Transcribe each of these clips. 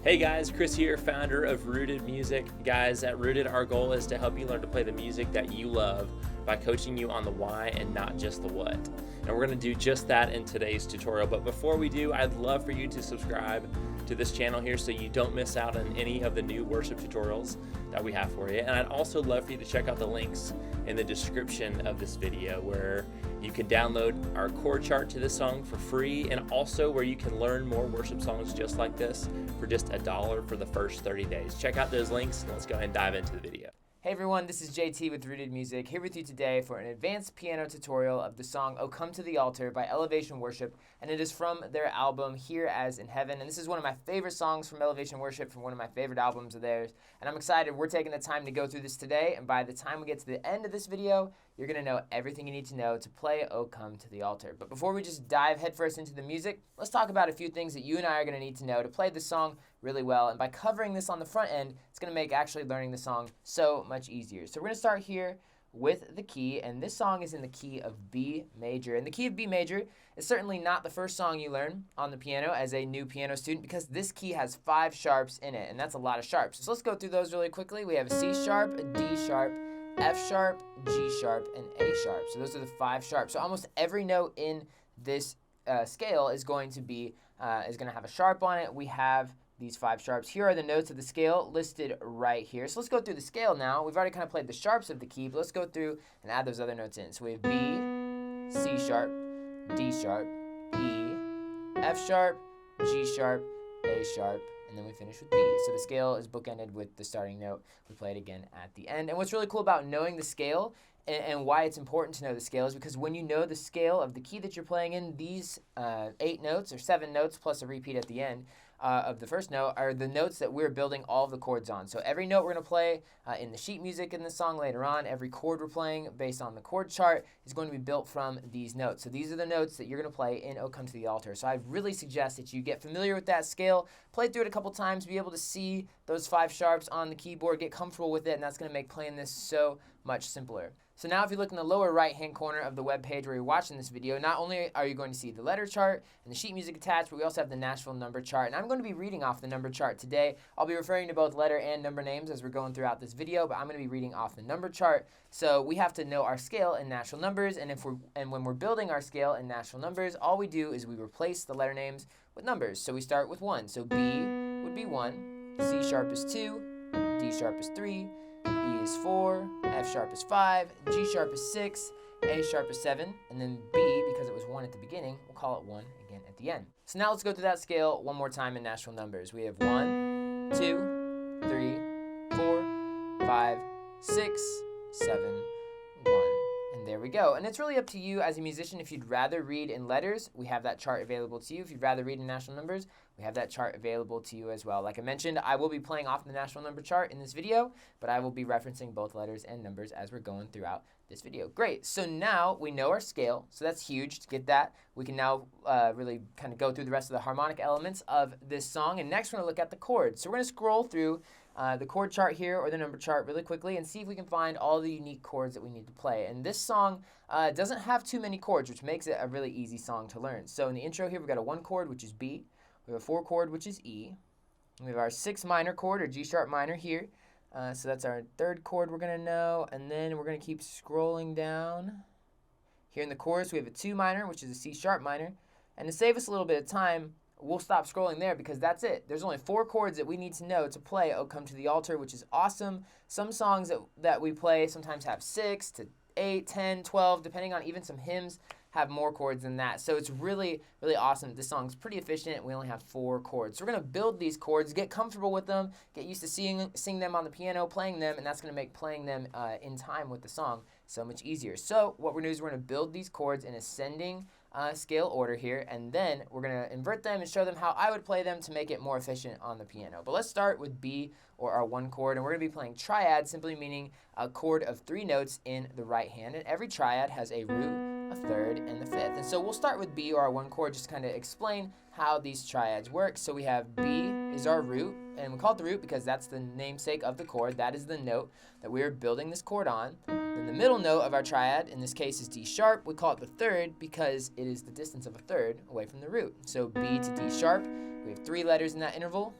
Hey guys, Chris here, founder of Rooted Music. Guys, at Rooted, our goal is to help you learn to play the music that you love by coaching you on the why and not just the what. And we're going to do just that in today's tutorial. But before we do, I'd love for you to subscribe to this channel here so you don't miss out on any of the new worship tutorials that we have for you. And I'd also love for you to check out the links in the description of this video where you can download our chord chart to this song for free, and also where you can learn more worship songs just like this for just $1 for the first 30 days. Check out those links and let's go ahead and dive into the video. Hey everyone, this is JT with Rooted Music, here with you today for an advanced piano tutorial of the song "Oh Come to the Altar" by Elevation Worship, and it is from their album Here As in Heaven, and this is one of my favorite songs from Elevation Worship, from one of my favorite albums of theirs, and I'm excited. We're taking the time to go through this today, and by the time we get to the end of this video, you're going to know everything you need to know to play "Oh Come to the Altar." But before we just dive headfirst into the music, let's talk about a few things that you and I are going to need to know to play this song really well. And by covering this on the front end, it's going to make actually learning the song so much easier. So we're going to start here with the key, and this song is in the key of B major. And the key of B major is certainly not the first song you learn on the piano as a new piano student, because this key has 5 sharps in it, and that's a lot of sharps. So let's go through those really quickly. We have a C sharp, a D sharp, F sharp, G sharp, and A sharp. So those are the 5 sharps. So almost every note in this scale is going to have a sharp on it. We have these 5 sharps. Here are the notes of the scale listed right here. So let's go through the scale now. We've already kind of played the sharps of the key, but let's go through and add those other notes in. So we have B, C sharp, D sharp, E, F sharp, G sharp, A sharp, and then we finish with B. So the scale is bookended with the starting note. We play it again at the end. And what's really cool about knowing the scale and why it's important to know the scale is because when you know the scale of the key that you're playing in, these 8 notes or 7 notes plus a repeat at the end of the first note are the notes that we're building all of the chords on. So every note we're going to play in the sheet music in the song later on, every chord we're playing based on the chord chart is going to be built from these notes. So these are the notes that you're going to play in "Oh Come to the Altar." So I really suggest that you get familiar with that scale, play through it a couple times, be able to see those 5 sharps on the keyboard, get comfortable with it, and that's going to make playing this so much simpler. So now if you look in the lower right-hand corner of the web page where you're watching this video, not only are you going to see the letter chart and the sheet music attached, but we also have the Nashville number chart. And I'm going to be reading off the number chart today. I'll be referring to both letter and number names as we're going throughout this video, but I'm going to be reading off the number chart. So we have to know our scale in Nashville numbers, and when we're building our scale in Nashville numbers, all we do is we replace the letter names with numbers. So we start with 1. So B would be 1, C sharp is 2, D sharp is 3, E is 4, F sharp is 5, G sharp is 6, A sharp is 7, and then B, because it was 1 at the beginning, we'll call it 1 again at the end. So now let's go through that scale one more time in Nashville numbers. We have 1, 2, 3, 4, 5, 6, 7, 1. And there we go. And it's really up to you as a musician. If you'd rather read in letters, we have that chart available to you. If you'd rather read in Nashville numbers, we have that chart available to you as well. Like I mentioned, I will be playing off the Nashville number chart in this video, but I will be referencing both letters and numbers as we're going throughout this video. Great. So now we know our scale, so that's huge to get that. We can now really kind of go through the rest of the harmonic elements of this song. And next we're going to look at the chords. So we're going to scroll through the chord chart here, or the number chart, really quickly and see if we can find all the unique chords that we need to play. And this song doesn't have too many chords, which makes it a really easy song to learn. So in the intro here, we've got a 1 chord, which is B. We have a 4 chord, which is E. We have our 6 minor chord, or G sharp minor here. So that's our 3rd chord we're going to know. And then we're going to keep scrolling down. Here in the chorus, we have a 2 minor, which is a C sharp minor. And to save us a little bit of time, we'll stop scrolling there because that's it. There's only 4 chords that we need to know to play "Oh Come to the Altar," which is awesome. Some songs that we play sometimes have 6 to 8, 10, 12, depending on even some hymns have more chords than that. So it's really, really awesome. This song's pretty efficient. We only have 4 chords. So we're going to build these chords, get comfortable with them, get used to singing them on the piano, playing them, and that's going to make playing them in time with the song so much easier. So what we're going to do is we're going to build these chords in ascending scale order here, and then we're going to invert them and show them how I would play them to make it more efficient on the piano. But let's start with B, or our 1 chord, and we're going to be playing triad, simply meaning a chord of 3 notes in the right hand, and every triad has a root, a 3rd, and the 5th. And so we'll start with B, or our 1 chord, just to kind of explain how these triads work. So we have B is our root, and we call it the root because that's the namesake of the chord. That is the note that we are building this chord on. Then the middle note of our triad, in this case, is D sharp. We call it the 3rd because it is the distance of a 3rd away from the root. So B to D sharp, we have 3 letters in that interval.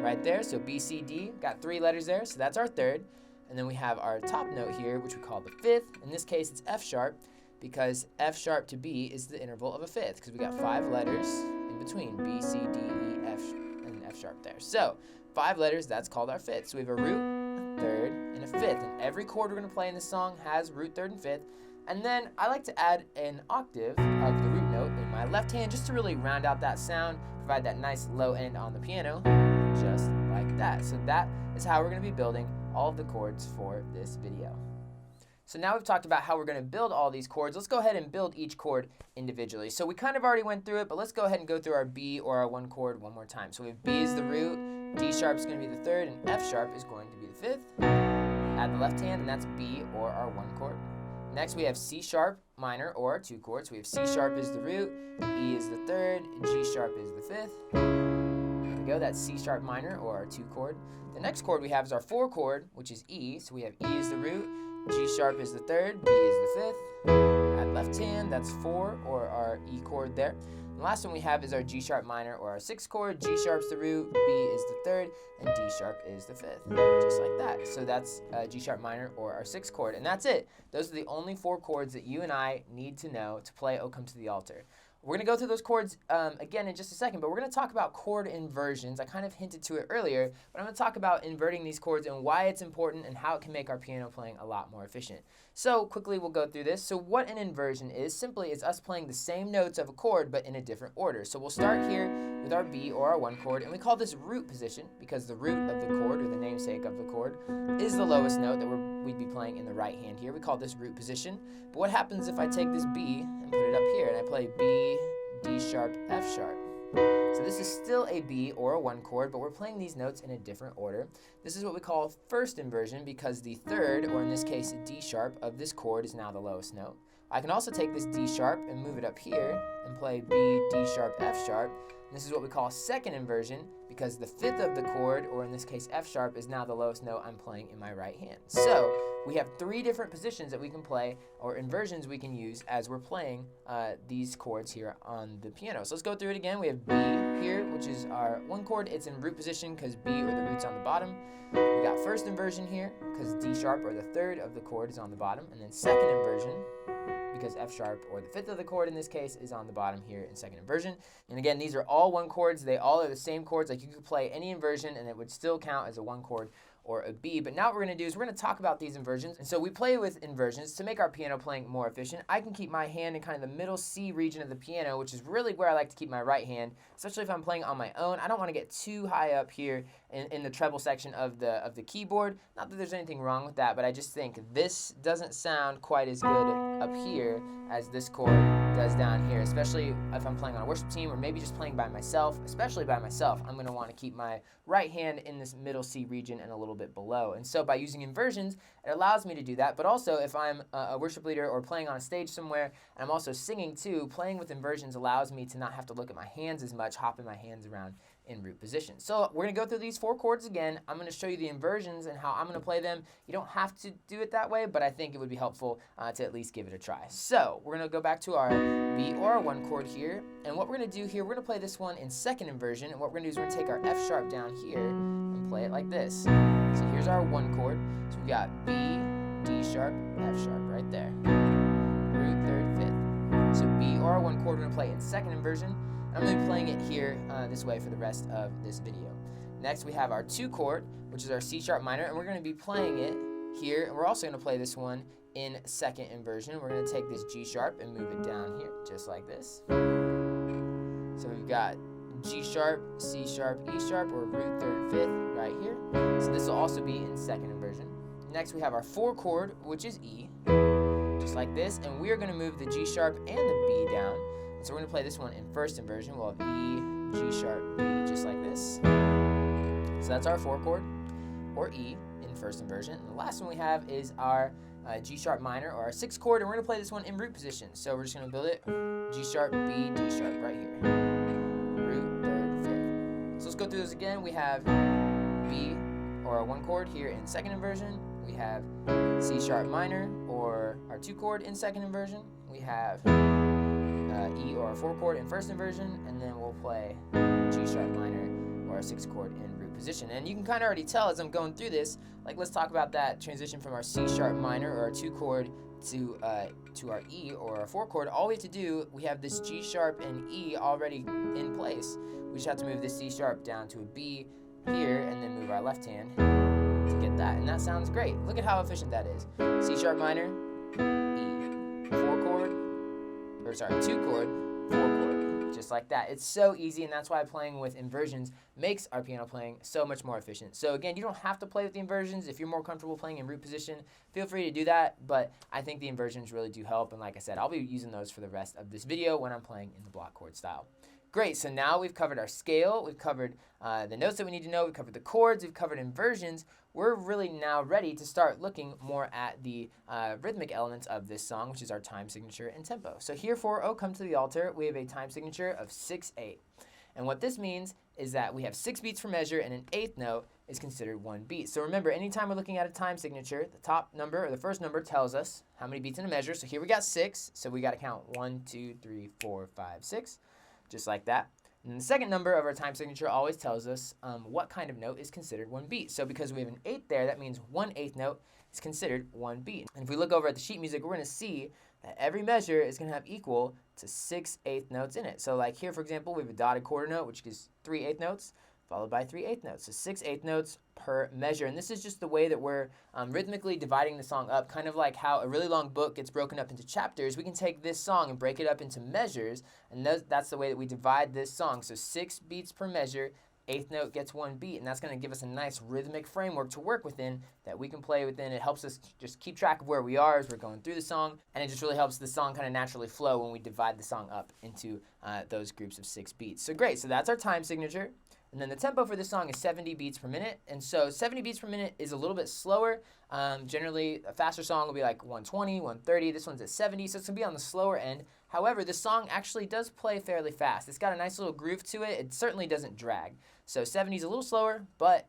right there. So B, C, D, got 3 letters there, so that's our third. And then we have our top note here, which we call the fifth. In this case, it's F sharp, because F sharp to B is the interval of a fifth, because we got 5 letters in between, B, C, D, E, F, and F sharp there. So 5 letters, that's called our fifth. So we have a root, a third, and a fifth. And every chord we're going to play in this song has root, third, and fifth. And then I like to add an octave of the root note in my left hand just to really round out that sound, provide that nice low end on the piano, just like that. So that is how we're going to be building all of the chords for this video. So now we've talked about how we're going to build all these chords. Let's go ahead and build each chord individually. So we kind of already went through it, but let's go ahead and go through our B or our 1 chord one more time. So we have B is the root, D sharp is going to be the third, and F sharp is going to be the fifth. Add the left hand, and that's B or our 1 chord. Next we have C sharp minor or our 2 chords. We have C sharp is the root, E is the third, G sharp is the fifth. There we go, that's C sharp minor or our 2 chord. The next chord we have is our 4 chord, which is E. So we have E is the root, G sharp is the third, B is the fifth. Add left hand, that's 4 or our E chord there. And the last one we have is our G sharp minor or our 6 chord. G sharp's the root, B is the third, and D sharp is the fifth, just like that. So that's G sharp minor or our 6 chord, and that's it. Those are the only 4 chords that you and I need to know to play "O Come to the Altar." We're going to go through those chords again in just a second, but we're going to talk about chord inversions. I kind of hinted to it earlier, but I'm going to talk about inverting these chords and why it's important and how it can make our piano playing a lot more efficient. So quickly we'll go through this. So what an inversion is simply is us playing the same notes of a chord but in a different order. So we'll start here with our B or our 1 chord, and we call this root position because the root of the chord, or the namesake of the chord, is the lowest note that we'd be playing in the right hand here. We call this root position. But what happens if I take this B and put it up here and I play B, D sharp, F sharp? So this is still a B or a 1 chord, but we're playing these notes in a different order. This is what we call first inversion because the third, or in this case D sharp, of this chord is now the lowest note. I can also take this D sharp and move it up here and play B, D sharp, F sharp. And this is what we call second inversion because the fifth of the chord, or in this case F sharp, is now the lowest note I'm playing in my right hand. So we have 3 different positions that we can play, or inversions we can use as we're playing these chords here on the piano. So let's go through it again. We have B here, which is our 1 chord. It's in root position because B, or the root's on the bottom. We got first inversion here because D sharp, or the third of the chord, is on the bottom. And then second inversion because F sharp, or the fifth of the chord in this case, is on the bottom here in second inversion. And again, these are all 1 chords. They all are the same chords. Like you could play any inversion and it would still count as a 1 chord or a B. But now what we're going to do is we're going to talk about these inversions. And so we play with inversions to make our piano playing more efficient. I can keep my hand in kind of the middle C region of the piano, which is really where I like to keep my right hand, especially if I'm playing on my own. I don't want to get too high up here in the treble section of the keyboard. Not that there's anything wrong with that, but I just think this doesn't sound quite as good up here as this chord does down here, especially if I'm playing on a worship team or maybe just playing by myself. Especially by myself, I'm going to want to keep my right hand in this middle C region and a little bit below. And so by using inversions, it allows me to do that. But also if I'm a worship leader or playing on a stage somewhere, and I'm also singing too, playing with inversions allows me to not have to look at my hands as much, hopping my hands around in root position. So we're going to go through these 4 chords again. I'm going to show you the inversions and how I'm going to play them. You don't have to do it that way, but I think it would be helpful to at least give it a try. So we're going to go back to our B or our 1 chord here. And what we're going to do here, we're going to play this one in second inversion. And what we're going to do is we're going to take our F sharp down here and play it like this. So here's our 1 chord. So we've got B, D sharp, F sharp right there. Root, third, fifth. So B or our 1 chord, we're going to play in second inversion. I'm going to be playing it here this way for the rest of this video. Next we have our 2 chord, which is our C sharp minor, and we're going to be playing it here. And we're also going to play this one in second inversion. We're going to take this G sharp and move it down here, just like this. So we've got G sharp, C sharp, E sharp, or root, third, fifth right here. So this will also be in second inversion. Next we have our 4 chord, which is E, just like this. And we're going to move the G sharp and the B down. So we're going to play this one in first inversion. We'll have E, G sharp, B, just like this. So that's our 4 chord, or E, in first inversion. And the last one we have is our G sharp minor, or our 6 chord, and we're going to play this one in root position. So we're just going to build it G sharp, B, D sharp right here. Root, third, fifth. So let's go through this again. We have B, or our 1 chord here in second inversion. We have C sharp minor, or our 2 chord in second inversion. We have E or our 4 chord in first inversion, and then we'll play G sharp minor or our 6 chord in root position. And you can kind of already tell as I'm going through this, like let's talk about that transition from our C sharp minor or our 2 chord to our E or our 4 chord. All we have to do, we have this G sharp and E already in place. We just have to move this C sharp down to a B here and then move our left hand to get that. And that sounds great. Look at how efficient that is. C sharp minor, E, 4 chord, 2 chord, 4 chord, just like that. It's so easy, and that's why playing with inversions makes our piano playing so much more efficient. So again, you don't have to play with the inversions. If you're more comfortable playing in root position, feel free to do that, but I think the inversions really do help, and like I said, I'll be using those for the rest of this video when I'm playing in the block chord style. Great, so now we've covered our scale, we've covered the notes that we need to know, we've covered the chords, we've covered inversions. We're really now ready to start looking more at the rhythmic elements of this song, which is our time signature and tempo. So here for "Oh Come to the Altar," we have a time signature of 6/8. And what this means is that we have 6 beats per measure, and an 8th note is considered 1 beat. So remember, anytime we're looking at a time signature, the top number or the first number tells us how many beats in a measure. So here we got 6, so we got to count 1, 2, 3, 4, 5, 6, just like that. And the second number of our time signature always tells us what kind of note is considered 1 beat. So because we have an 8 there, that means 1/8 note is considered 1 beat. And if we look over at the sheet music, we're going to see that every measure is going to have equal to 6/8 notes in it. So like here, for example, we have a dotted quarter note, which gives 3/8 notes, followed by 3/8 notes. So 6/8 notes per measure. And this is just the way that we're rhythmically dividing the song up, kind of like how a really long book gets broken up into chapters. We can take this song and break it up into measures, and that's the way that we divide this song. So 6 beats per measure, 8th note gets 1 beat, and that's going to give us a nice rhythmic framework to work within that we can play within. It helps us just keep track of where we are as we're going through the song, and it just really helps the song kind of naturally flow when we divide the song up into those groups of 6 beats. So great, so that's our time signature. And then the tempo for this song is 70 beats per minute. And so 70 beats per minute is a little bit slower. Generally, a faster song will be like 120, 130. This one's at 70, so it's going to be on the slower end. However, this song actually does play fairly fast. It's got a nice little groove to it. It certainly doesn't drag. So 70 is a little slower, but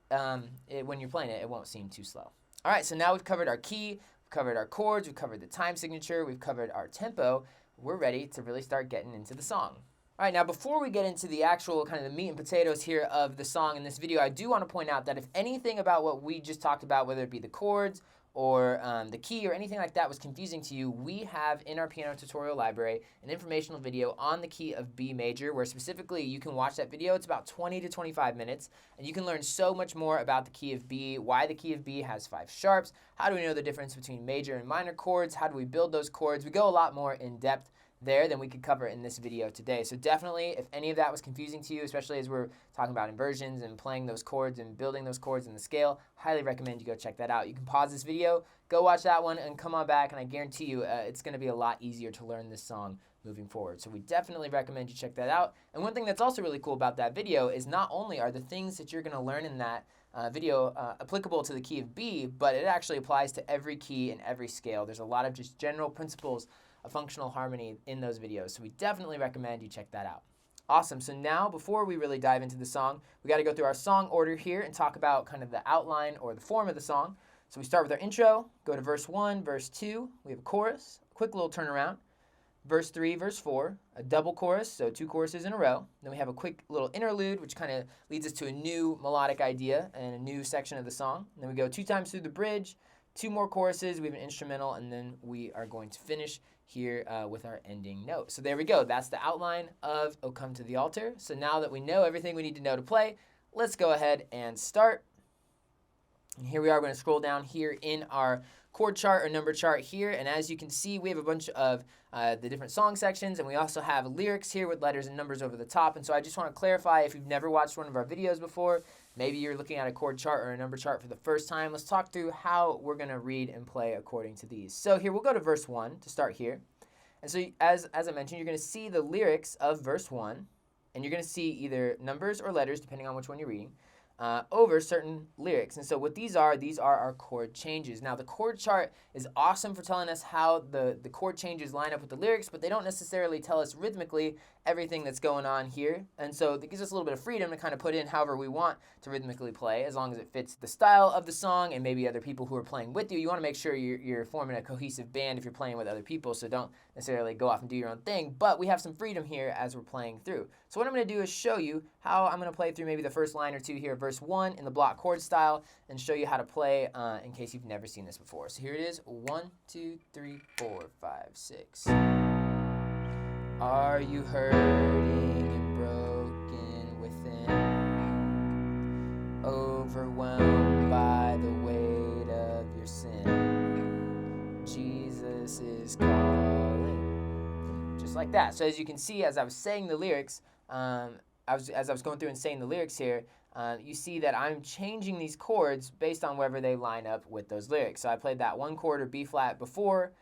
when you're playing it, it won't seem too slow. All right, so now we've covered our key, we've covered our chords, we've covered the time signature, we've covered our tempo. We're ready to really start getting into the song. All right, now before we get into the actual kind of the meat and potatoes here of the song in this video, I do want to point out that if anything about what we just talked about, whether it be the chords or the key or anything like that was confusing to you, we have in our piano tutorial library an informational video on the key of B major, where specifically you can watch that video. It's about 20 to 25 minutes, and you can learn so much more about the key of B, why the key of B has 5 sharps, how do we know the difference between major and minor chords, how do we build those chords. We go a lot more in depth there than we could cover in this video today. So definitely, if any of that was confusing to you, especially as we're talking about inversions and playing those chords and building those chords in the scale, highly recommend you go check that out. You can pause this video, go watch that one, and come on back, and I guarantee you it's going to be a lot easier to learn this song moving forward. So we definitely recommend you check that out. And one thing that's also really cool about that video is not only are the things that you're going to learn in that video applicable to the key of B, but it actually applies to every key and every scale. There's a lot of just general principles of functional harmony in those videos, so we definitely recommend you check that out. Awesome, so now before we really dive into the song, we got to go through our song order here and talk about kind of the outline or the form of the song. So we start with our intro, go to verse 1, verse 2, we have a chorus, a quick little turnaround, verse 3, verse 4, a double chorus, so 2 choruses in a row. Then we have a quick little interlude, which kind of leads us to a new melodic idea and a new section of the song. And then we go 2 times through the bridge, 2 more choruses, we have an instrumental, and then we are going to finish here with our ending note. So there we go. That's the outline of "Oh Come to the Altar." So now that we know everything we need to know to play, let's go ahead and start. And here we are. We're going to scroll down here in our chord chart or number chart here, and as you can see, we have a bunch of the different song sections, and we also have lyrics here with letters and numbers over the top. And so I just want to clarify, if you've never watched one of our videos before, maybe you're looking at a chord chart or a number chart for the first time, let's talk through how we're going to read and play according to these. So here, we'll go to verse 1 to start here. And so as I mentioned, you're going to see the lyrics of verse 1, and you're going to see either numbers or letters, depending on which one you're reading, over certain lyrics. And so what these are our chord changes. Now, the chord chart is awesome for telling us how the chord changes line up with the lyrics, but they don't necessarily tell us rhythmically everything that's going on here. And so it gives us a little bit of freedom to kind of put in however we want to rhythmically play, as long as it fits the style of the song and maybe other people who are playing with you. You want to make sure you're forming a cohesive band if you're playing with other people, so don't necessarily go off and do your own thing, but we have some freedom here as we're playing through. So what I'm going to do is show you how I'm going to play through maybe the first line or two here of verse verse 1 in the block chord style and show you how to play in case you've never seen this before. So here it is, 1, 2, 3, 4, 5, 6. Are you hurting and broken within, overwhelmed by the weight of your sin? Jesus is calling. Just like that. So as you can see, as I was saying the lyrics, as I was going through and saying the lyrics here, you see that I'm changing these chords based on wherever they line up with those lyrics. So I played that 1 chord or B flat before,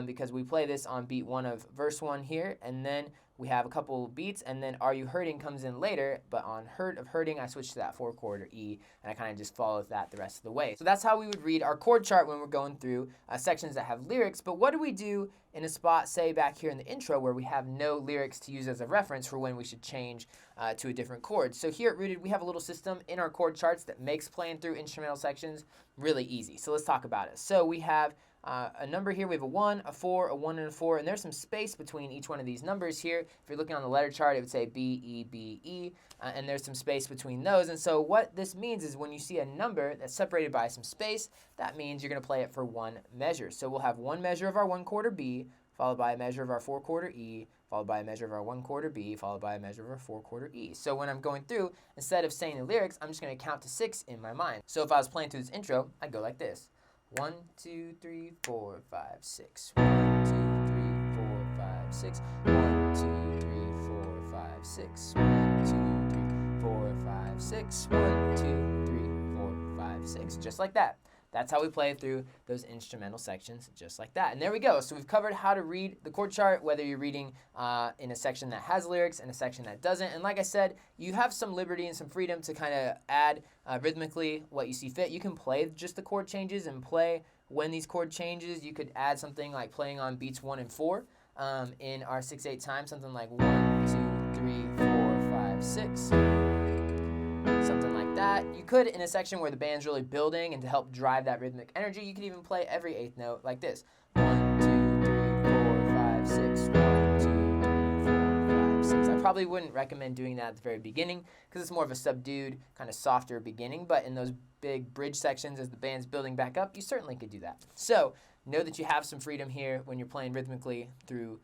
because we play this on beat 1 of verse 1 here, and then we have a couple beats, and then Are You Hurting comes in later, but on Hurt of Hurting, I switch to that 4 chord or E, and I kind of just follow that the rest of the way. So that's how we would read our chord chart when we're going through sections that have lyrics. But what do we do in a spot, say back here in the intro, where we have no lyrics to use as a reference for when we should change to a different chord? So here at Rooted, we have a little system in our chord charts that makes playing through instrumental sections really easy. So let's talk about it. So we have a number here. We have a 1, a 4, a 1, and a 4, and there's some space between each one of these numbers here. If you're looking on the letter chart, it would say B, E, B, E, and there's some space between those. And so what this means is when you see a number that's separated by some space, that means you're going to play it for 1 measure. So we'll have 1 measure of our 1 chord or B, followed by a measure of our 4 chord or E, followed by a measure of our 1 chord or B, followed by a measure of our 4 chord or E. So when I'm going through, instead of saying the lyrics, I'm just going to count to 6 in my mind. So if I was playing through this intro, I'd go like this. 1, 2, 3, 4, 5, 6. 1, 2, 3, 4, 5, 6. 1, 2, 3, 4, 5, 6. 1, 2, 3, 4, 5, 6. 1, 2, 3, 4, 5, 6. Just like that. That's how we play through those instrumental sections, just like that. And there we go. So we've covered how to read the chord chart, whether you're reading in a section that has lyrics and a section that doesn't. And like I said, you have some liberty and some freedom to kind of add rhythmically what you see fit. You can play just the chord changes and play when these chord changes. You could add something like playing on beats 1 and 4 in our 6/8 time, something like 1, 2, 3, 4, 5, 6. Something like that. You could, in a section where the band's really building and to help drive that rhythmic energy, you could even play every 8th note like this. 1, 2, 3, 4, 5, 6. 1, 2, 3, 4, 5, 6. I probably wouldn't recommend doing that at the very beginning because it's more of a subdued, kind of softer beginning, but in those big bridge sections as the band's building back up, you certainly could do that. So know that you have some freedom here when you're playing rhythmically through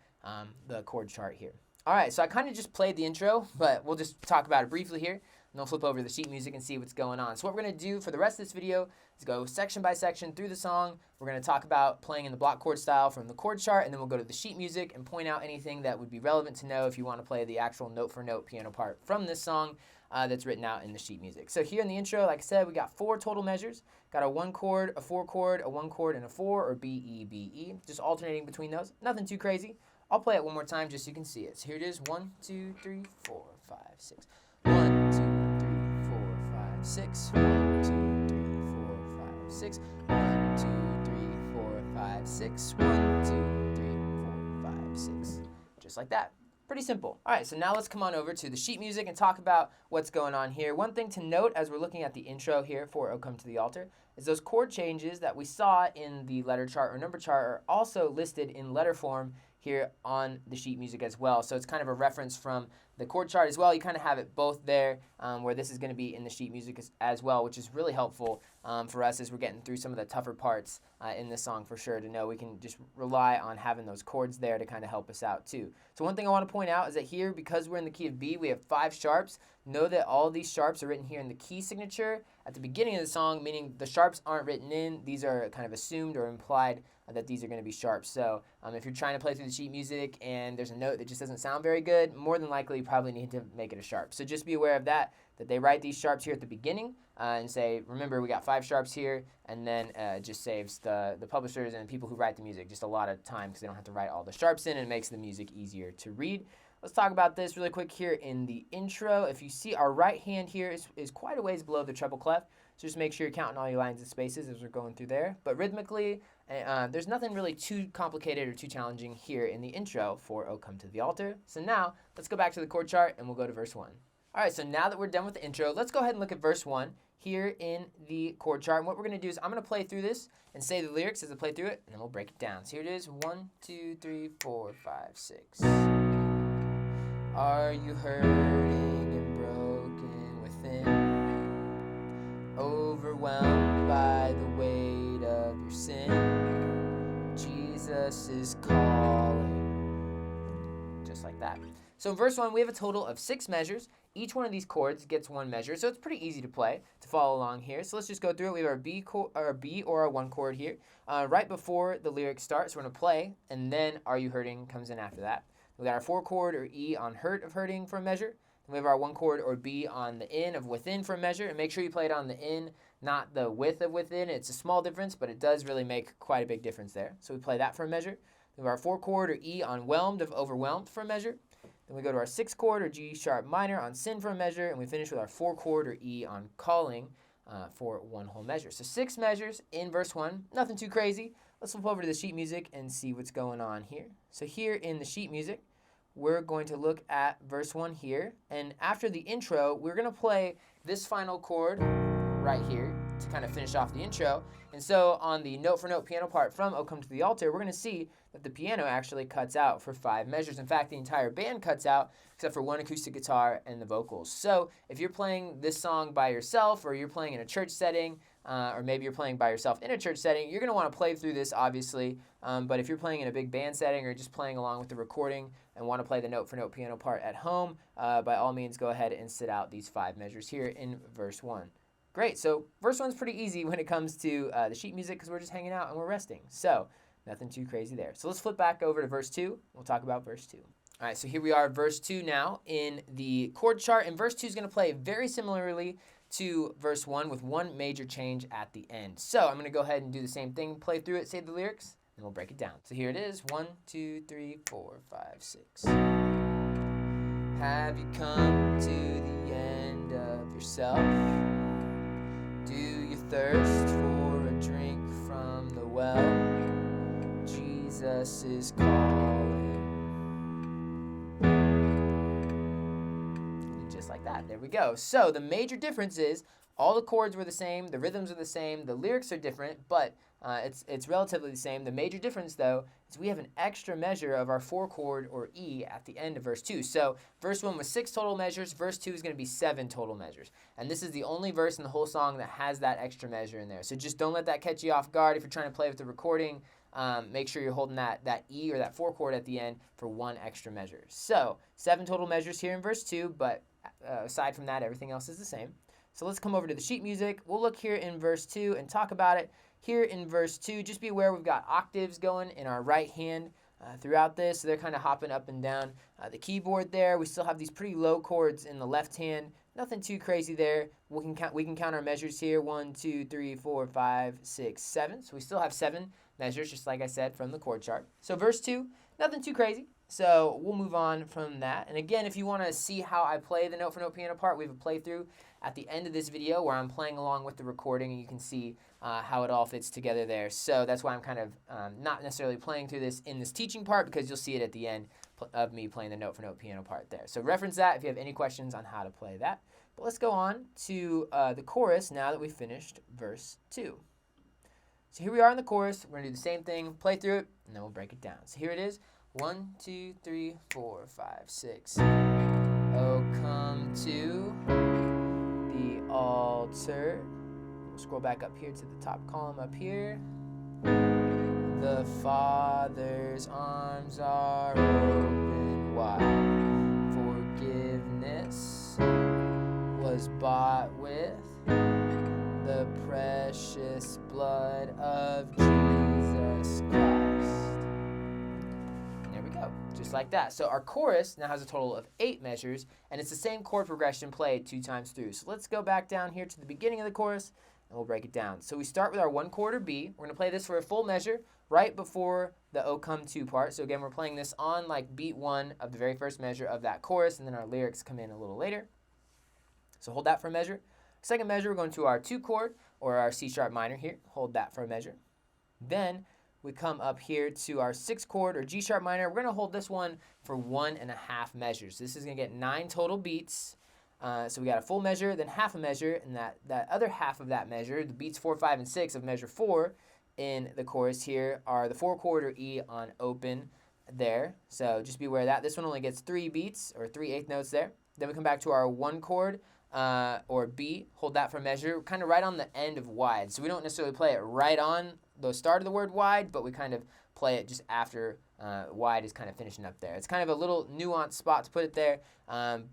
the chord chart here. All right, so I kind of just played the intro, but we'll just talk about it briefly here. And we'll flip over to the sheet music and see what's going on. So what we're going to do for the rest of this video is go section by section through the song. We're going to talk about playing in the block chord style from the chord chart, and then we'll go to the sheet music and point out anything that would be relevant to know if you want to play the actual note-for-note piano part from this song that's written out in the sheet music. So here in the intro, like I said, we got 4 total measures. Got a 1 chord, a 4 chord, a 1 chord, and a 4, or B, E, B, E. Just alternating between those. Nothing too crazy. I'll play it one more time just so you can see it. So here it is. 1, 2, 3, 4, 5, 6. 1, 2, 6. 1, 2, 3, 4, 5, 6. 1, 2, 3, 4, 5, 6. 1, 2, 3, 4, 5, 6. Just like that. Pretty simple. All right, so now let's come on over to the sheet music and talk about what's going on here. One thing to note as we're looking at the intro here for O Come to the Altar is those chord changes that we saw in the letter chart or number chart are also listed in letter form here on the sheet music as well. So it's kind of a reference from the chord chart as well. You kind of have it both there where this is going to be in the sheet music as well, which is really helpful for us as we're getting through some of the tougher parts in this song for sure to know we can just rely on having those chords there to kind of help us out too. So one thing I want to point out is that here, because we're in the key of B, we have 5 sharps. Know that all of these sharps are written here in the key signature at the beginning of the song, meaning the sharps aren't written in. These are kind of assumed or implied that these are going to be sharps. So if you're trying to play through the sheet music and there's a note that just doesn't sound very good, more than likely you probably need to make it a sharp. So just be aware of that they write these sharps here at the beginning and say, remember, we got 5 sharps here, and then it just saves the publishers and people who write the music just a lot of time because they don't have to write all the sharps in, and it makes the music easier to read. Let's talk about this really quick here in the intro. If you see, our right hand here is quite a ways below the treble clef, so just make sure you're counting all your lines and spaces as we're going through there. But rhythmically, there's nothing really too complicated or too challenging here in the intro for O Come to the Altar. So now, let's go back to the chord chart and we'll go to verse 1. All right, so now that we're done with the intro, let's go ahead and look at verse 1 here in the chord chart. And what we're going to do is I'm going to play through this and say the lyrics as I play through it, and then we'll break it down. So here it is, 1, 2, 3, 4, 5, 6. Are you hurting and broken within, overwhelmed by the weight of your sin. Jesus is calling. Just like that. So in verse 1, we have a total of 6 measures. Each one of these chords gets 1 measure, so it's pretty easy to play, to follow along here. So let's just go through it. We have our B or our 1 chord here, right before the lyrics start. So we're going to play, and then Are You Hurting comes in after that. We got our 4 chord or E on hurt of hurting for a measure. Then we have our 1 chord or B on the in of within for a measure. And make sure you play it on the in, not the width of within. It's a small difference, but it does really make quite a big difference there. So we play that for a measure. Then we have our 4 chord or E on whelmed of overwhelmed for a measure. Then we go to our 6 chord or G sharp minor on sin for a measure. And we finish with our 4 chord or E on calling for 1 whole measure. So 6 measures in verse 1. Nothing too crazy. Let's flip over to the sheet music and see what's going on here. So here in the sheet music, we're going to look at verse 1 here. And after the intro, we're going to play this final chord right here to kind of finish off the intro. And so on the note-for-note piano part from "O Come to the Altar," we're going to see that the piano actually cuts out for 5 measures. In fact, the entire band cuts out except for 1 acoustic guitar and the vocals. So if you're playing this song by yourself, or you're playing in a church setting, or maybe you're playing by yourself in a church setting, you're going to want to play through this, obviously. But if you're playing in a big band setting or just playing along with the recording and want to play the note-for-note piano part at home, by all means, go ahead and sit out these 5 measures here in verse 1. Great. So verse 1's pretty easy when it comes to the sheet music because we're just hanging out and we're resting. So nothing too crazy there. So let's flip back over to verse 2. We'll talk about verse 2. All right, so here we are, verse 2 now in the chord chart. And verse 2 is going to play very similarly to verse 1 with 1 major change at the end. So I'm going to go ahead and do the same thing, play through it, say the lyrics, and we'll break it down. So here it is, 1, 2, 3, 4, 5, 6. Have you come to the end of yourself? Do you thirst for a drink from the well? Jesus is calling. Just like that. There we go. So the major difference is all the chords were the same, the rhythms are the same, the lyrics are different, but it's relatively the same. The major difference, though, is we have an extra measure of our 4 chord or E at the end of verse 2. So verse 1 was 6 total measures. Verse 2 is going to be 7 total measures. And this is the only verse in the whole song that has that extra measure in there. So just don't let that catch you off guard if you're trying to play with the recording. Make sure you're holding that E or that 4 chord at the end for 1 extra measure. So 7 total measures here in verse 2, but aside from that, everything else is the same. So let's come over to the sheet music. We'll look here in verse 2 and talk about it. Here in verse 2, just be aware we've got octaves going in our right hand throughout this. So they're kind of hopping up and down the keyboard there. We still have these pretty low chords in the left hand. Nothing too crazy there. We can count our measures here. 1, 2, 3, 4, 5, 6, 7. So we still have 7 measures, just like I said, from the chord chart. So verse 2, nothing too crazy. So we'll move on from that. And again, if you want to see how I play the note-for-note piano part, we have a playthrough at the end of this video where I'm playing along with the recording, and you can see how it all fits together there. So that's why I'm kind of not necessarily playing through this in this teaching part, because you'll see it at the end of me playing the note-for-note piano part there. So reference that if you have any questions on how to play that. But let's go on to the chorus now that we've finished verse 2. So here we are in the chorus. We're going to do the same thing, play through it, and then we'll break it down. So here it is. 1, 2, 3, 4, 5, 6. Oh, come to the altar. We'll scroll back up here to the top column up here. The Father's arms are open wide. Forgiveness was bought with the precious blood of Jesus Christ. Just like that. So our chorus now has a total of 8 measures, and it's the same chord progression played 2 times through. So let's go back down here to the beginning of the chorus, and we'll break it down. So we start with our 1 chord or B. We're going to play this for a full measure right before the O Come To part. So again, we're playing this on like beat 1 of the very first measure of that chorus, and then our lyrics come in a little later. So hold that for a measure. Second measure, we're going to our 2 chord or our C sharp minor here. Hold that for a measure. Then we come up here to our 6 chord or G sharp minor. We're going to hold this one for 1.5 measures. This is going to get 9 total beats. So we got a full measure, then half a measure, and that other half of that measure, the beats 4, 5, and 6 of measure 4 in the chorus here are the 4 chord or E on open there. So just be aware of that. This one only gets 3 beats or 3/8 notes there. Then we come back to our 1 chord or B, hold that for measure, kind of right on the end of wide. So we don't necessarily play it right on the start of the word wide, but we kind of play it just after wide is kind of finishing up there. It's kind of a little nuanced spot to put it there,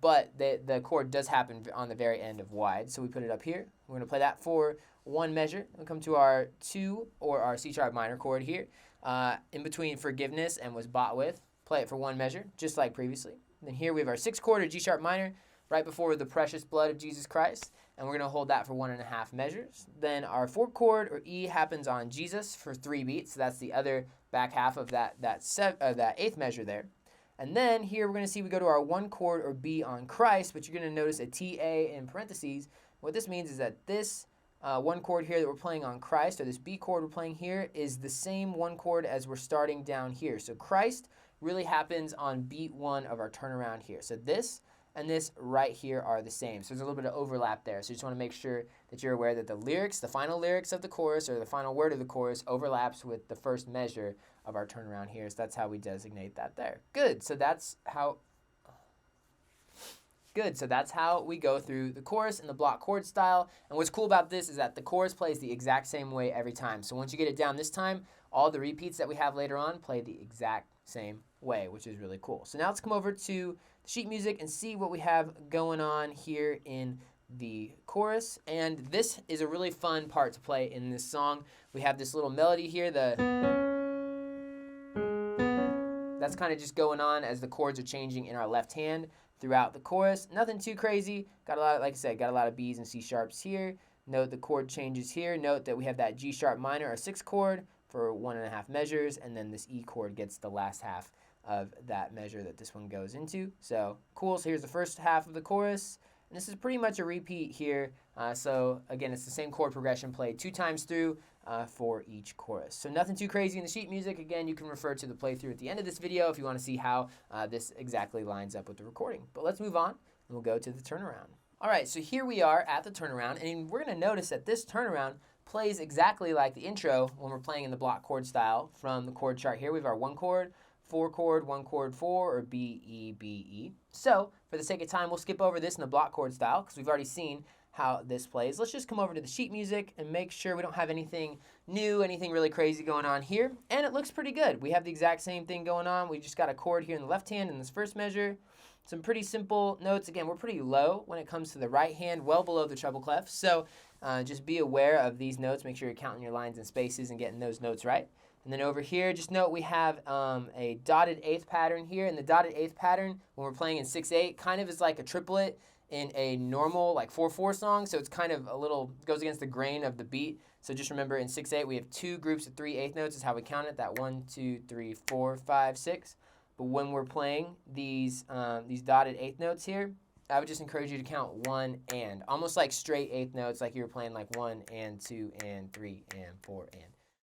but the chord does happen on the very end of wide. So we put it up here. We're going to play that for one measure. We'll come to our 2 or our C sharp minor chord here. In between forgiveness and was bought with, play it for one measure, just like previously. Then here we have our 6th chord or G sharp minor, right before the precious blood of Jesus Christ, and we're going to hold that for 1.5 measures. Then our 4th chord or E happens on Jesus for 3 beats, so that's the other back half of that 8th measure there. And then here we're going to see we go to our 1 chord or B on Christ, but you're going to notice a TA in parentheses. What this means is that this 1 chord here that we're playing on Christ, or this B chord we're playing here, is the same 1 chord as we're starting down here. So Christ really happens on beat 1 of our turnaround here. So this and this right here are the same. So there's a little bit of overlap there. So you just want to make sure that you're aware that the lyrics, the final lyrics of the chorus, or the final word of the chorus, overlaps with the first measure of our turnaround here. So that's how we designate that there. Good. So that's how we go through the chorus in the block chord style. And what's cool about this is that the chorus plays the exact same way every time. So once you get it down this time, all the repeats that we have later on play the exact same way, which is really cool. So now let's come over to the sheet music and see what we have going on here in the chorus. And this is a really fun part to play in this song. We have this little melody here, that's kind of just going on as the chords are changing in our left hand throughout the chorus. Nothing too crazy. Got a lot, like I said, got a lot of B's and C sharps here. Note the chord changes here. Note that we have that G sharp minor, our 6th chord, for 1.5 measures, and then this E chord gets the last half of that measure that this one goes into. So cool. So here's the first half of the chorus, and this is pretty much a repeat here. So again, it's the same chord progression played 2 times through for each chorus. So nothing too crazy in the sheet music. Again, you can refer to the playthrough at the end of this video if you want to see how this exactly lines up with the recording. But let's move on, and we'll go to the turnaround. All right, so here we are at the turnaround, and we're going to notice that this turnaround plays exactly like the intro when we're playing in the block chord style from the chord chart here. We have our 1 chord, 4 chord, 1 chord, 4, or B, E, B, E. So for the sake of time, we'll skip over this in the block chord style because we've already seen how this plays. Let's just come over to the sheet music and make sure we don't have anything new, anything really crazy going on here. And it looks pretty good. We have the exact same thing going on. We just got a chord here in the left hand in this first measure. Some pretty simple notes. Again, we're pretty low when it comes to the right hand, well below the treble clef. So just be aware of these notes. Make sure you're counting your lines and spaces and getting those notes right. And then over here, just note we have a dotted 8th pattern here. And the dotted 8th pattern, when we're playing in 6/8, kind of is like a triplet in a normal like 4/4 song. So it's kind of a little, goes against the grain of the beat. So just remember in 6/8, we have 2 groups of 3/8 notes is how we count it. That 1, 2, 3, 4, 5, 6. But when we're playing these dotted 8th notes here, I would just encourage you to count 1 and, almost like straight 8th notes, like you were playing like 1 and 2 and 3 and 4 and.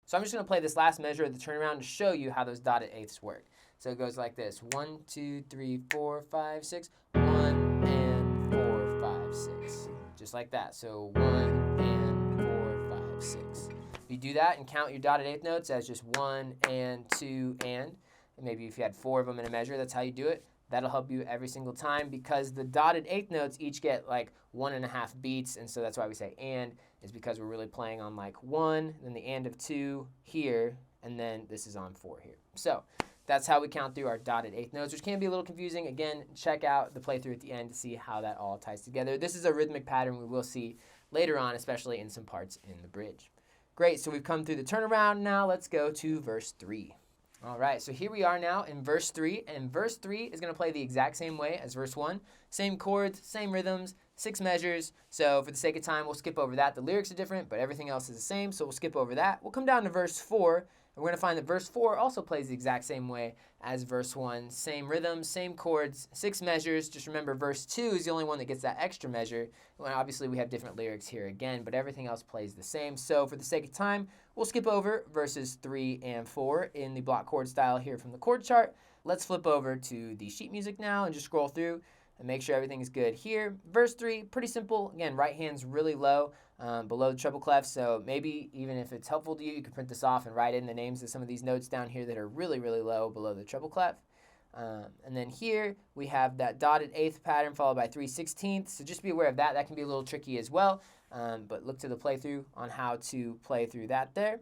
So I'm just going to play this last measure of the turnaround to show you how those dotted 8ths work. So it goes like this: 1, 2, 3, 4, 5, 6. 1 and 4, 5, 6. Just like that. So 1 and 4, 5, 6. If you do that and count your dotted 8th notes as just 1 and 2 and maybe if you had 4 of them in a measure, that's how you do it. That'll help you every single time because the dotted 8th notes each get like 1.5 beats, and so that's why we say and, is because we're really playing on like 1, then the and of 2 here, and then this is on 4 here. So that's how we count through our dotted 8th notes, which can be a little confusing. Again, check out the playthrough at the end to see how that all ties together. This is a rhythmic pattern we will see later on, especially in some parts in the bridge. Great, so we've come through the turnaround. Now let's go to verse 3. All right, so here we are now in verse 3, and verse 3 is going to play the exact same way as verse 1. Same chords, same rhythms, 6 measures. So for the sake of time, we'll skip over that. The lyrics are different, but everything else is the same, so we'll skip over that. We'll come down to verse 4, and we're going to find that verse 4 also plays the exact same way as verse 1. Same rhythms, same chords, 6 measures. Just remember, verse 2 is the only one that gets that extra measure. Well, obviously, we have different lyrics here again, but everything else plays the same. So for the sake of time, we'll skip over verses 3 and 4 in the block chord style here from the chord chart. Let's flip over to the sheet music now and just scroll through and make sure everything is good here. Verse 3, pretty simple. Again, right hand's really low, below the treble clef, so maybe even if it's helpful to you, you can print this off and write in the names of some of these notes down here that are really, really low below the treble clef. And then here we have that dotted eighth pattern followed by 3/16. So just be aware of that. That can be a little tricky as well. But look to the playthrough on how to play through that there.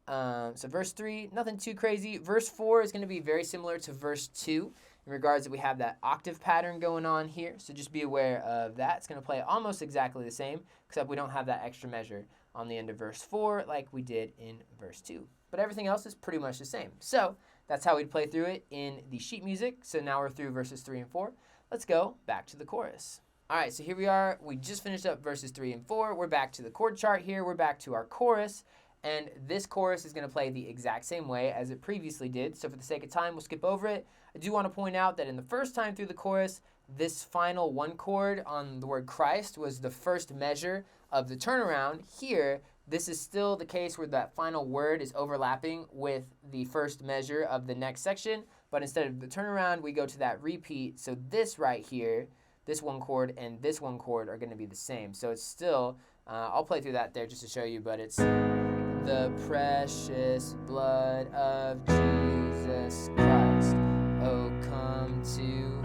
So verse 3, nothing too crazy. Verse 4 is going to be very similar to verse 2 in regards that we have that octave pattern going on here. So just be aware of that. It's going to play almost exactly the same, except we don't have that extra measure on the end of verse 4 like we did in verse 2. But everything else is pretty much the same. So that's how we'd play through it in the sheet music. So now we're through verses 3 and 4. Let's go back to the chorus. All right, so here we are. We just finished up verses 3 and 4. We're back to the chord chart here. We're back to our chorus. And this chorus is going to play the exact same way as it previously did. So for the sake of time, we'll skip over it. I do want to point out that in the first time through the chorus, this final one chord on the word Christ was the first measure of the turnaround. Here, this is still the case where that final word is overlapping with the first measure of the next section. But instead of the turnaround, we go to that repeat. So this right here, this one chord and this one chord are going to be the same. So it's still, I'll play through that there just to show you, but it's the precious blood of Jesus Christ, oh come to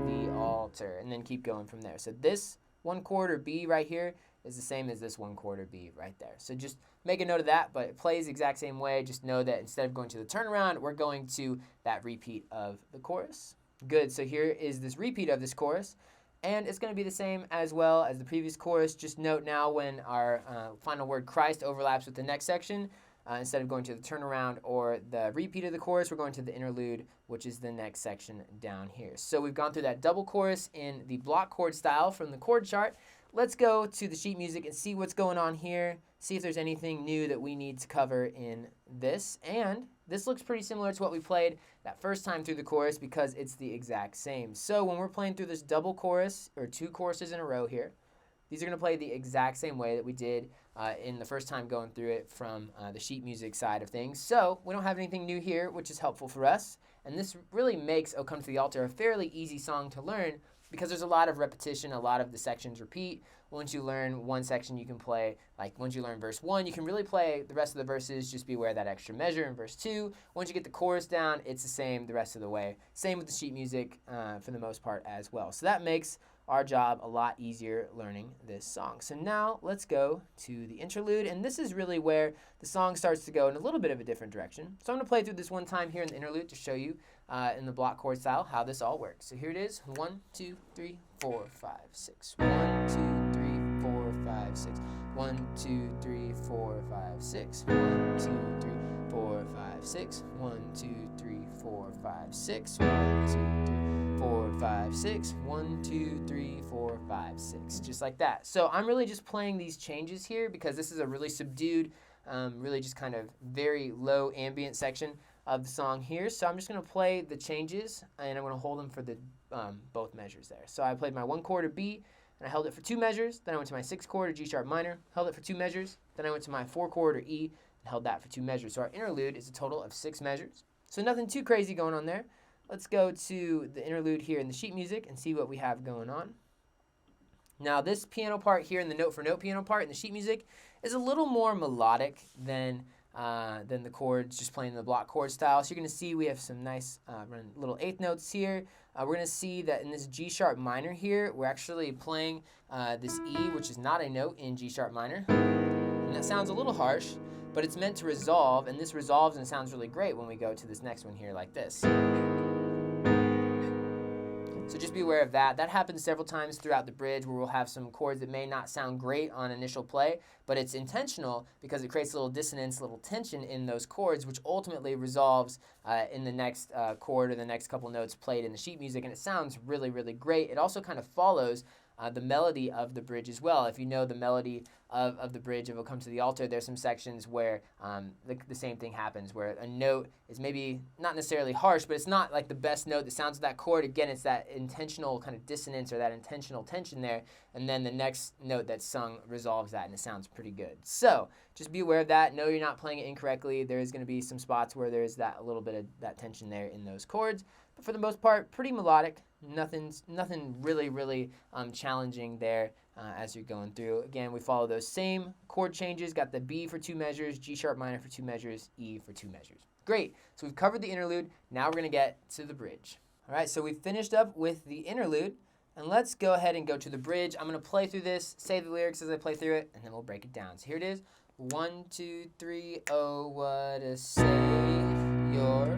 the altar. And then keep going from there. So this one chord or B right here is the same as this one chord or B right there. So just make a note of that, but it plays the exact same way. Just know that instead of going to the turnaround, we're going to that repeat of the chorus. Good, so here is this repeat of this chorus. And it's going to be the same as well as the previous chorus. Just note now when our final word Christ overlaps with the next section, instead of going to the turnaround or the repeat of the chorus, we're going to the interlude, which is the next section down here. So we've gone through that double chorus in the block chord style from the chord chart. Let's go to the sheet music and see what's going on here, see if there's anything new that we need to cover in this. And this looks pretty similar to what we played that first time through the chorus because it's the exact same. So when we're playing through this double chorus, or two choruses in a row here, these are going to play the exact same way that we did in the first time going through it from the sheet music side of things. So we don't have anything new here, which is helpful for us. And this really makes "O Come to the Altar" a fairly easy song to learn because there's a lot of repetition, a lot of the sections repeat. Once you learn one section, you can play, like once you learn verse 1, you can really play the rest of the verses, just be aware of that extra measure in verse 2. Once you get the chorus down, it's the same the rest of the way. Same with the sheet music for the most part as well. So that makes our job a lot easier learning this song. So now let's go to the interlude, and this is really where the song starts to go in a little bit of a different direction. So I'm going to play through this one time here in the interlude to show you in the block chord style how this all works. So here it is, 1, 2, 3, 4, 5, 6. 1, 2, 3, 4, 5, 6. 1, 2, 3, 4, 5, 6. 1, 2, 3, 4, 5, 6. 1, 2, 3, 4, 5, 6. 1, 2, 3, 4, 5, 6. 1, 2, 3, 4, 5, 6. Just like that. So I'm really just playing these changes here because this is a really subdued, really just kind of very low ambient section of the song here. So I'm just going to play the changes and I'm going to hold them for the both measures there. So I played my 1 chord of B and I held it for 2 measures. Then I went to my 6 chord of G sharp minor, held it for 2 measures. Then I went to my 4 chord or E and held that for 2 measures. So our interlude is a total of 6 measures. So nothing too crazy going on there. Let's go to the interlude here in the sheet music and see what we have going on. Now this piano part here in the note for note piano part in the sheet music is a little more melodic than the chords just playing the block chord style. So you're going to see we have some nice little eighth notes here. We're going to see that in this G sharp minor here, we're actually playing this E, which is not a note in G sharp minor. And that sounds a little harsh, but it's meant to resolve, and this resolves and sounds really great when we go to this next one here like this. So just be aware of that. That happens several times throughout the bridge where we'll have some chords that may not sound great on initial play, but it's intentional because it creates a little dissonance, a little tension in those chords, which ultimately resolves in the next chord or the next couple notes played in the sheet music, and it sounds really, really great. It also kind of follows the melody of the bridge as well. If you know the melody of the bridge of "O Come to the Altar," there's some sections where the same thing happens, where a note is maybe not necessarily harsh, but it's not like the best note that sounds with that chord. Again, it's that intentional kind of dissonance or that intentional tension there, and then the next note that's sung resolves that, and it sounds pretty good. So just be aware of that. Know you're not playing it incorrectly. There is going to be some spots where there's that a little bit of that tension there in those chords, but for the most part, pretty melodic. Nothing really challenging there as you're going through. Again, we follow those same chord changes. Got the B for 2 measures, G sharp minor for 2 measures, E for 2 measures. Great. So we've covered the interlude. Now we're going to get to the bridge. All right, so we've finished up with the interlude. And let's go ahead and go to the bridge. I'm going to play through this, say the lyrics as I play through it, and then we'll break it down. So here it is. 1, 2, 3, oh, what a Savior.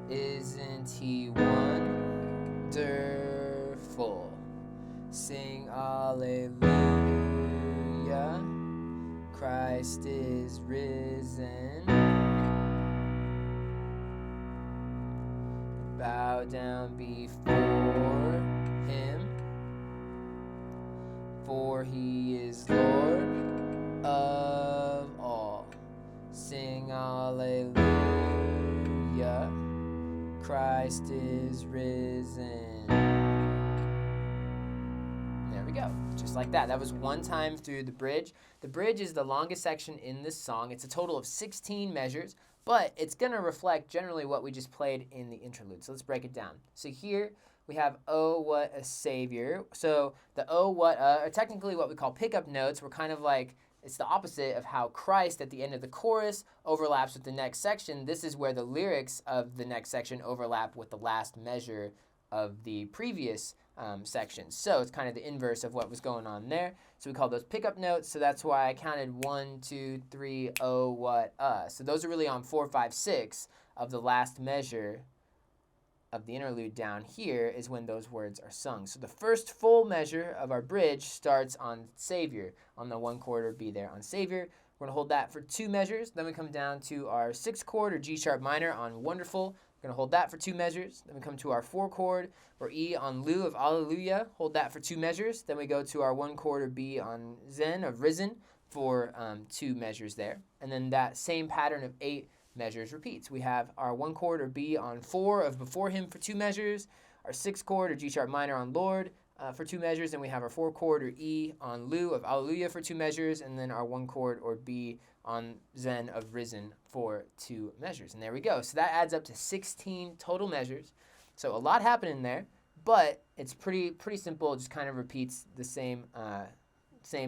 Isn't he wonderful? Sing Alleluia. Christ is risen. Bow down before him, for he is Lord of all. Sing Alleluia, Christ is risen. There we go, just like that. That was one time through the bridge. The bridge is the longest section in this song. It's a total of 16 measures. But it's going to reflect generally what we just played in the interlude. So let's break it down. So here we have, oh, what a Savior. So the oh, what a are technically what we call pickup notes. We're kind of like, it's the opposite of how Christ at the end of the chorus overlaps with the next section. This is where the lyrics of the next section overlap with the last measure of the previous section. So it's kind of the inverse of what was going on there. So we call those pickup notes. So that's why I counted 1, 2, 3, oh, what, So those are really on 4, 5, 6 of the last measure of the interlude down here is when those words are sung. So the first full measure of our bridge starts on Savior, on the 1 chord or B there on Savior. We're going to hold that for 2 measures. Then we come down to our 6th chord or G sharp minor on Wonderful. We're going to hold that for 2 measures. Then we come to our 4 chord or E on lieu of Alleluia. Hold that for 2 measures. Then we go to our 1 chord or B on Zen of Risen for 2 measures there. And then that same pattern of 8 measures repeats. We have our 1 chord or B on 4 of Before Him for 2 measures. Our 6th chord or G sharp minor on Lord for 2 measures. And we have our 4 chord or E on lieu of Alleluia for 2 measures. And then our 1 chord or B on Zen of Risen for 2 measures. And there we go. So that adds up to 16 total measures. So a lot happening there, but it's pretty simple. It just kind of repeats the same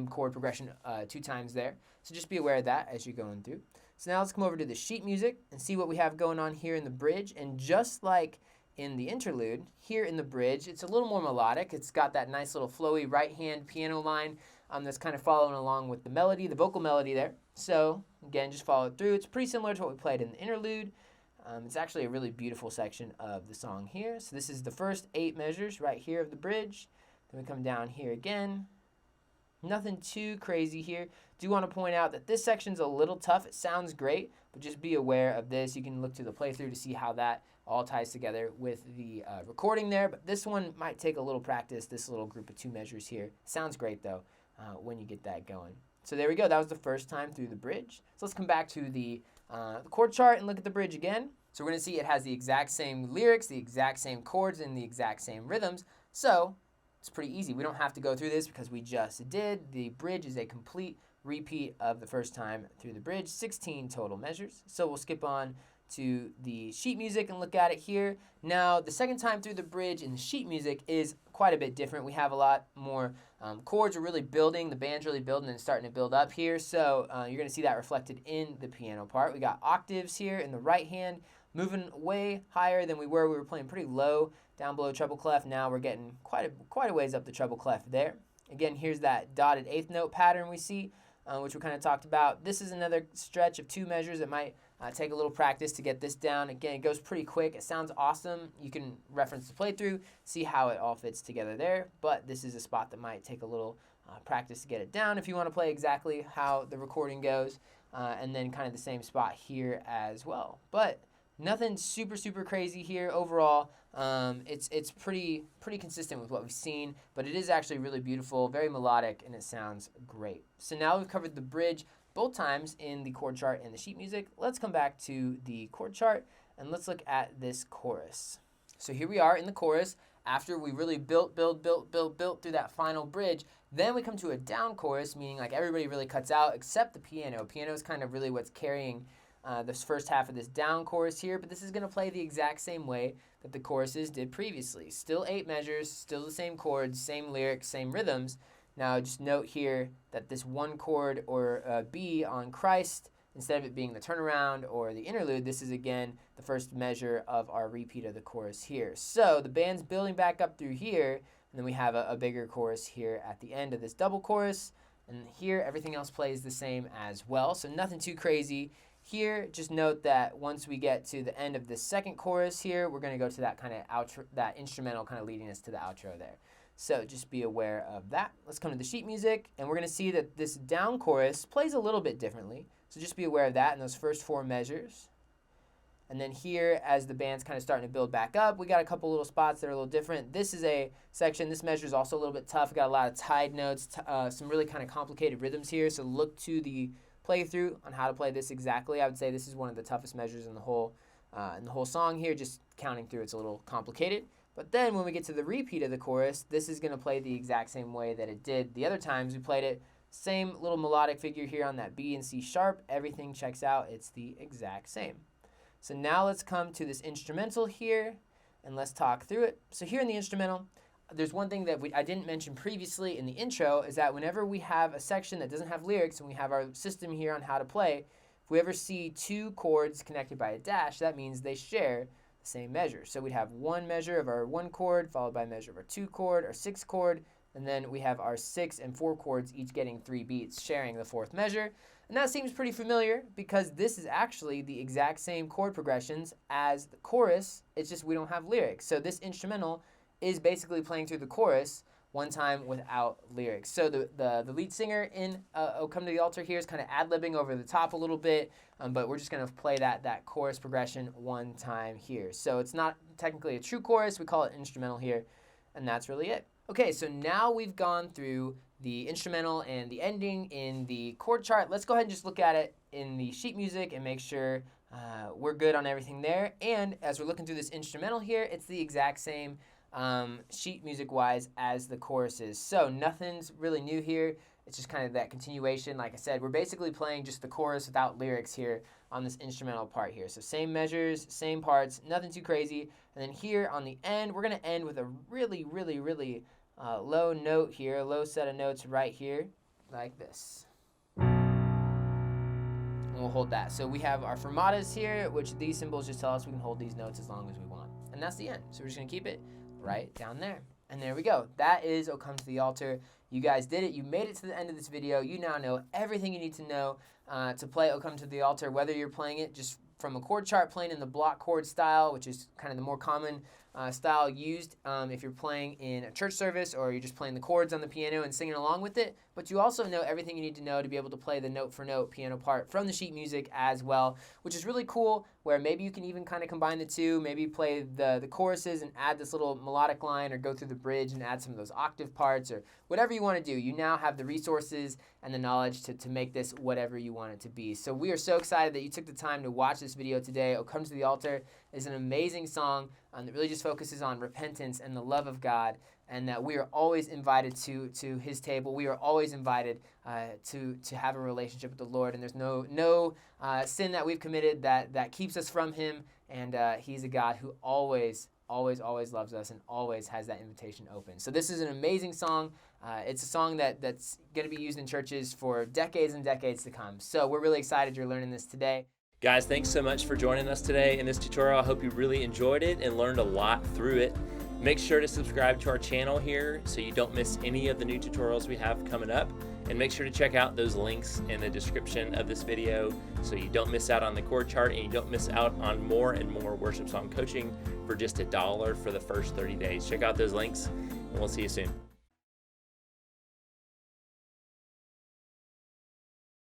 chord progression 2 times there. So just be aware of that as you're going through. So now let's come over to the sheet music and see what we have going on here in the bridge. And just like in the interlude, here in the bridge, it's a little more melodic. It's got that nice little flowy right-hand piano line that's kind of following along with the melody, the vocal melody there. So again, just follow it through. It's pretty similar to what we played in the interlude. It's actually a really beautiful section of the song here. So this is the first 8 measures right here of the bridge. Then we come down here again. Nothing too crazy here. Do want to point out that this section's a little tough. It sounds great, but just be aware of this. You can look through the playthrough to see how that all ties together with the recording there. But this one might take a little practice, this little group of 2 measures here. Sounds great, though, when you get that going. So there we go. That was the first time through the bridge. So let's come back to the chord chart and look at the bridge again. So we're going to see it has the exact same lyrics, the exact same chords, and the exact same rhythms. So it's pretty easy. We don't have to go through this because we just did. The bridge is a complete repeat of the first time through the bridge, 16 total measures. So we'll skip on to the sheet music and look at it here. Now, the second time through the bridge in the sheet music is quite a bit different. We have a lot more chords are really building. The band's really building and starting to build up here. So you're going to see that reflected in the piano part. We got octaves here in the right hand, moving way higher than we were. We were playing pretty low down below treble clef. Now we're getting quite a ways up the treble clef there. Again, here's that dotted 8th note pattern we see, which we kind of talked about. This is another stretch of 2 measures. It might take a little practice to get this down. Again, it goes pretty quick. It sounds awesome. You can reference the playthrough, see how it all fits together there. But this is a spot that might take a little practice to get it down if you want to play exactly how the recording goes. And then kind of the same spot here as well. But nothing super crazy here overall. It's pretty consistent with what we've seen, but it is actually really beautiful, very melodic, and it sounds great. So now we've covered the bridge both times in the chord chart and the sheet music. Let's come back to the chord chart and let's look at this chorus. So here we are in the chorus after we really built through that final bridge. Then we come to a down chorus, meaning like everybody really cuts out except the piano. Piano is kind of really what's carrying this first half of this down chorus here, but this is going to play the exact same way that the choruses did previously. Still 8 measures, still the same chords, same lyrics, same rhythms. Now just note here that this 1 chord or B on Christ instead of it being the turnaround or the interlude, this is again the first measure of our repeat of the chorus here. So the band's building back up through here, and then we have a bigger chorus here at the end of this double chorus. And here, everything else plays the same as well, so nothing too crazy. Here, just note that once we get to the end of the second chorus here, we're going to go to that kind of outro, that instrumental kind of leading us to the outro there. So just be aware of that. Let's come to the sheet music, and we're going to see that this down chorus plays a little bit differently. So just be aware of that in those first 4 measures. And then here, as the band's kind of starting to build back up, we got a couple little spots that are a little different. This is a section, this measure is also a little bit tough. We got a lot of tied notes, some really kind of complicated rhythms here. So look to the playthrough on how to play this exactly. I would say this is one of the toughest measures in the whole song here. Just counting through, it's a little complicated. But then when we get to the repeat of the chorus, this is going to play the exact same way that it did the other times we played it. Same little melodic figure here on that B and C sharp. Everything checks out. It's the exact same. So now let's come to this instrumental here, and let's talk through it. So here in the instrumental, there's one thing that I didn't mention previously in the intro, is that whenever we have a section that doesn't have lyrics and we have our system here on how to play, if we ever see 2 chords connected by a dash, that means they share the same measure. So we'd have 1 measure of our 1 chord, followed by a measure of our 2 chord, our 6 chord, and then we have our 6 and 4 chords, each getting 3 beats, sharing the 4th measure. And that seems pretty familiar because this is actually the exact same chord progressions as the chorus. It's just we don't have lyrics. So this instrumental is basically playing through the chorus one time without lyrics. So the lead singer in "O Come to the Altar" here is kind of ad-libbing over the top a little bit, but we're just going to play that chorus progression one time here. So it's not technically a true chorus. We call it instrumental here, and that's really it. Okay, so now we've gone through the instrumental and the ending in the chord chart. Let's go ahead and just look at it in the sheet music and make sure we're good on everything there. And as we're looking through this instrumental here, it's the exact same sheet music-wise as the choruses. So nothing's really new here. It's just kind of that continuation. Like I said, we're basically playing just the chorus without lyrics here on this instrumental part here. So same measures, same parts, nothing too crazy. And then here on the end, we're going to end with a really, really, really low note here, a low set of notes right here, like this. And we'll hold that. So we have our fermatas here, which these symbols just tell us we can hold these notes as long as we want. And that's the end. So we're just going to keep it right down there. And there we go. That is "O Come to the Altar." You guys did it. You made it to the end of this video. You now know everything you need to know to play "O Come to the Altar," whether you're playing it just from a chord chart, playing in the block chord style, which is kind of the more common style used if you're playing in a church service, or you're just playing the chords on the piano and singing along with it. But you also know everything you need to know to be able to play the note-for-note piano part from the sheet music as well, which is really cool, where maybe you can even kind of combine the two, maybe play the choruses and add this little melodic line, or go through the bridge and add some of those octave parts, or whatever you want to do. You now have the resources and the knowledge to make this whatever you want it to be. So we are so excited that you took the time to watch this video today. "O Come to the Altar" is an amazing song that really just focuses on repentance and the love of God, and that we are always invited to His table. We are always invited to have a relationship with the Lord, and there's no sin that we've committed that keeps us from Him, and He's a God who always loves us and always has that invitation open. So this is an amazing song. It's a song that's going to be used in churches for decades and decades to come. So we're really excited you're learning this today. Guys, thanks so much for joining us today in this tutorial. I hope you really enjoyed it and learned a lot through it. Make sure to subscribe to our channel here so you don't miss any of the new tutorials we have coming up. And make sure to check out those links in the description of this video so you don't miss out on the chord chart and you don't miss out on more and more worship song coaching for just $1 for the first 30 days. Check out those links, and we'll see you soon.